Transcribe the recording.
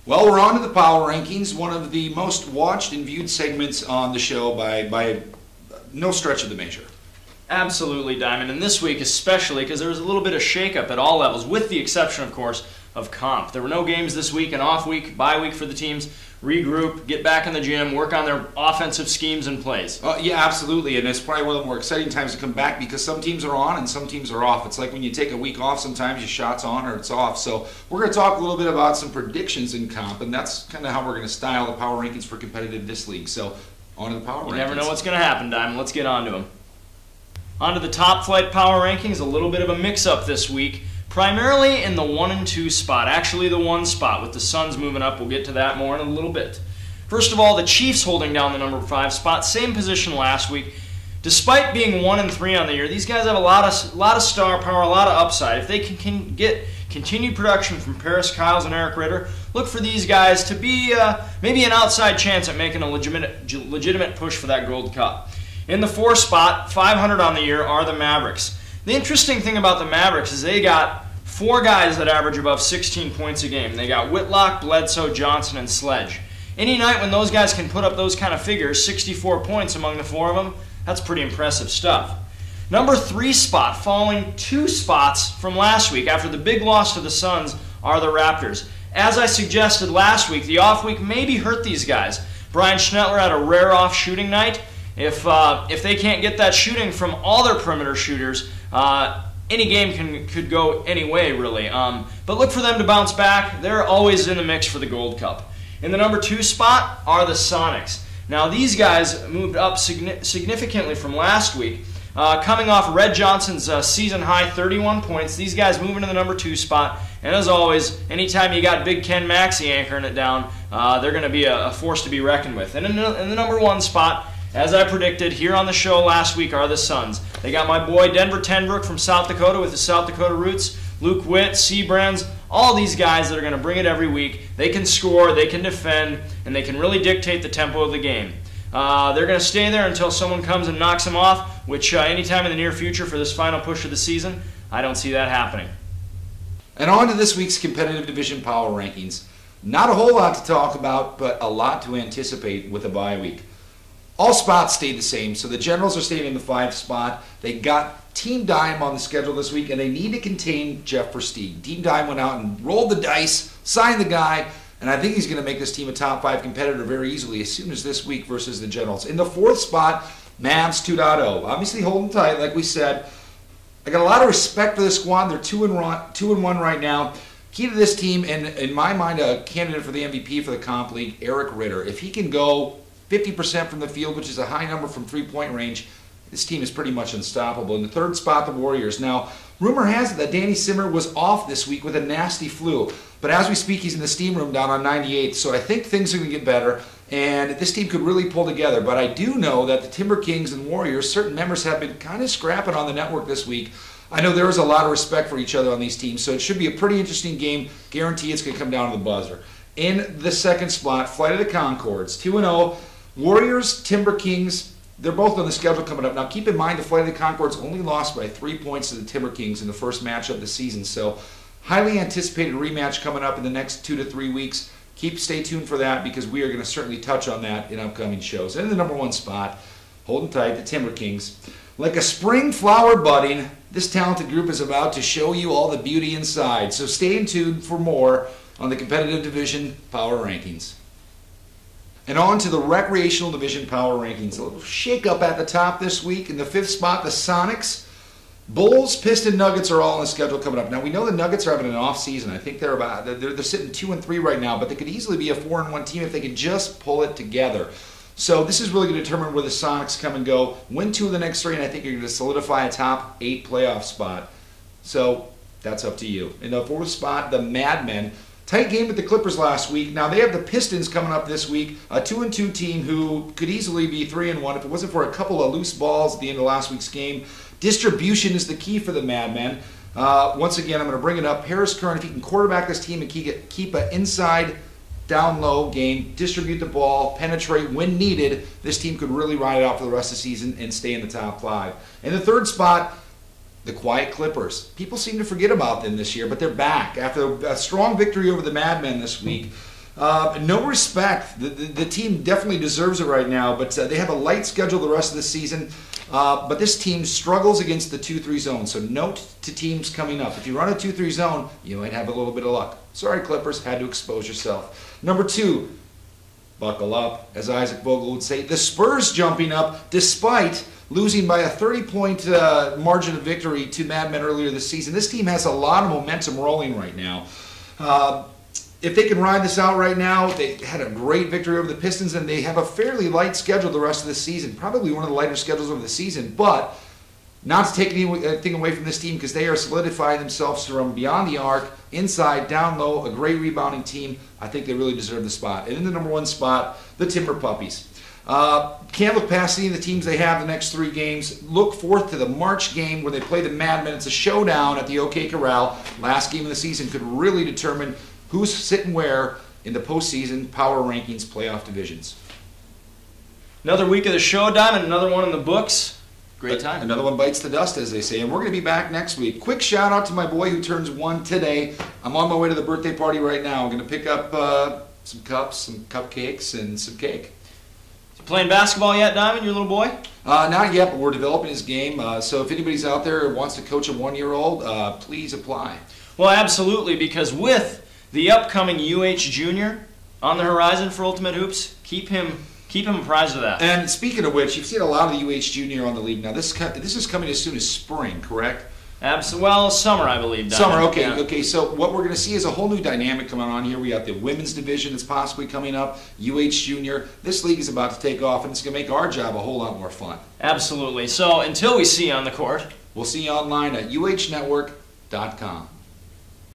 Well, we're on to the Power Rankings, one of the most watched and viewed segments on the show by no stretch of the measure. Absolutely, Diamond, and this week especially because there was a little bit of shakeup at all levels, with the exception, of course, of comp. There were no games this week, an off week, bye week for the teams. Regroup, get back in the gym, work on their offensive schemes and plays. Yeah, absolutely, and it's probably one of the more exciting times to come back because some teams are on and some teams are off. It's like when you take a week off, sometimes your shot's on or it's off. So we're going to talk a little bit about some predictions in comp, and that's kind of how we're going to style the Power Rankings for competitive this league. So on to the Power Rankings. You never know what's going to happen, Diamond. Let's get on to them. On to the top flight Power Rankings, a little bit of a mix-up this week. Primarily in the 1 and 2 spot, actually the 1 spot with the Suns moving up. We'll get to that more in a little bit. First of all, the Chiefs holding down the number 5 spot, same position last week. Despite being 1 and 3 on the year, these guys have a lot of star power, a lot of upside. If they can get continued production from Paris Kyles and Eric Ritter, look for these guys to be maybe an outside chance at making a legitimate push for that Gold Cup. In the 4 spot, 500 on the year, are the Mavericks. The interesting thing about the Mavericks is they got 4 guys that average above 16 points a game. They got Whitlock, Bledsoe, Johnson, and Sledge. Any night when those guys can put up those kind of figures, 64 points among the 4 of them, that's pretty impressive stuff. Number 3 spot, falling 2 spots from last week after the big loss to the Suns, are the Raptors. As I suggested last week, the off week maybe hurt these guys. Brian Schnettler had a rare off shooting night. If they can't get that shooting from all their perimeter shooters, any game could go any way, really. But look for them to bounce back. They're always in the mix for the Gold Cup. In the number 2 spot are the Sonics. Now, these guys moved up significantly from last week. Coming off Red Johnson's season-high 31 points, these guys move into the number 2 spot. And as always, anytime you got Big Ken Maxey anchoring it down, they're going to be a force to be reckoned with. And in the number 1 spot, as I predicted here on the show last week, are the Suns. They got my boy Denver Tenbrook from South Dakota with his South Dakota roots, Luke Witt, Seabrands, all these guys that are going to bring it every week. They can score, they can defend, and they can really dictate the tempo of the game. They're going to stay there until someone comes and knocks them off, which anytime in the near future for this final push of the season, I don't see that happening. And on to this week's competitive division Power Rankings. Not a whole lot to talk about, but a lot to anticipate with a bye week. All spots stayed the same, so the Generals are staying in the 5 spot. They got Team Dime on the schedule this week, and they need to contain Jeff Versteeg. Team Dime went out and rolled the dice, signed the guy, and I think he's going to make this team a top 5 competitor very easily as soon as this week versus the Generals. In the 4th spot, Mavs 2.0. Obviously holding tight, like we said. I got a lot of respect for this squad. They're 2-1 right now. Key to this team, and in my mind, a candidate for the MVP for the Comp League, Eric Ritter. If he can go 50% from the field, which is a high number from 3-point range, this team is pretty much unstoppable. In the 3rd spot, the Warriors. Now, rumor has it that Danny Simmer was off this week with a nasty flu. But as we speak, he's in the steam room down on 98th. So I think things are going to get better. And this team could really pull together. But I do know that the Timber Kings and Warriors, certain members have been kind of scrapping on the network this week. I know there is a lot of respect for each other on these teams. So it should be a pretty interesting game. Guarantee it's going to come down to the buzzer. In the 2nd spot, Flight of the Conchords. 2-0. Warriors, Timber Kings, they're both on the schedule coming up. Now, keep in mind, the Flight of the Conchords only lost by 3 points to the Timber Kings in the first match of the season. So, highly anticipated rematch coming up in the next 2 to 3 weeks. Stay tuned for that because we are going to certainly touch on that in upcoming shows. And in the number 1 spot, holding tight, the Timber Kings. Like a spring flower budding, this talented group is about to show you all the beauty inside. So, stay tuned for more on the competitive division Power Rankings. And on to the recreational division Power Rankings. A little shake-up at the top this week. In the 5th spot, the Sonics. Bulls, Pistons, Nuggets are all on the schedule coming up. Now, we know the Nuggets are having an off season. I think they're sitting 2-3 right now, but they could easily be a 4-1 team if they could just pull it together. So this is really going to determine where the Sonics come and go. Win 2 of the next 3, and I think you're going to solidify a top 8 playoff spot. So that's up to you. In the 4th spot, the Madmen. Tight game with the Clippers last week. Now, they have the Pistons coming up this week, a 2-2 team who could easily be 3-1 if it wasn't for a couple of loose balls at the end of last week's game. Distribution is the key for the Madmen. Once again, I'm going to bring it up. Harris Curran, if he can quarterback this team and keep an inside, down low game, distribute the ball, penetrate when needed, this team could really ride it out for the rest of the season and stay in the top 5. In the 3rd spot, the quiet Clippers. People seem to forget about them this year, but they're back. After a strong victory over the Madmen this week, No respect. The team definitely deserves it right now, but they have a light schedule the rest of the season. But this team struggles against the 2-3 zone, so note to teams coming up. If you run a 2-3 zone, you might have a little bit of luck. Sorry, Clippers, had to expose yourself. Number 2, buckle up, as Isaac Vogel would say. The Spurs jumping up despite losing by a 30-point margin of victory to Mad Men earlier this season. This team has a lot of momentum rolling right now. If they can ride this out right now, they had a great victory over the Pistons, and they have a fairly light schedule the rest of the season. Probably one of the lighter schedules over the season, but not to take anything away from this team because they are solidifying themselves from beyond the arc, inside, down low, a great rebounding team. I think they really deserve the spot. And in the number 1 spot, the Timber Puppies. Can't look past any of the teams they have the next 3 games. Look forth to the March game where they play the Mad Men. It's a showdown at the OK Corral. Last game of the season could really determine who's sitting where in the postseason power rankings playoff divisions. Another week of the show, Diamond. Another one in the books. Great time. Another one bites the dust, as they say. And we're going to be back next week. Quick shout out to my boy who turns 1 today. I'm on my way to the birthday party right now. I'm going to pick up some cups, some cupcakes, and some cake. You playing basketball yet, Diamond, your little boy? Not yet, but we're developing his game. So if anybody's out there who wants to coach a 1-year-old, please apply. Well, absolutely, because with the upcoming UH Junior on the horizon for Ultimate Hoops, keep him apprised of that. And speaking of which, you've seen a lot of the UH Junior on the league now. This is coming as soon as spring, correct? Well, summer, I believe. Diamond. Summer, okay. Yeah. Okay, so what we're going to see is a whole new dynamic coming on here. We got the women's division that's possibly coming up, UH Junior. This league is about to take off, and it's going to make our job a whole lot more fun. Absolutely. So until we see you on the court, we'll see you online at uhnetwork.com.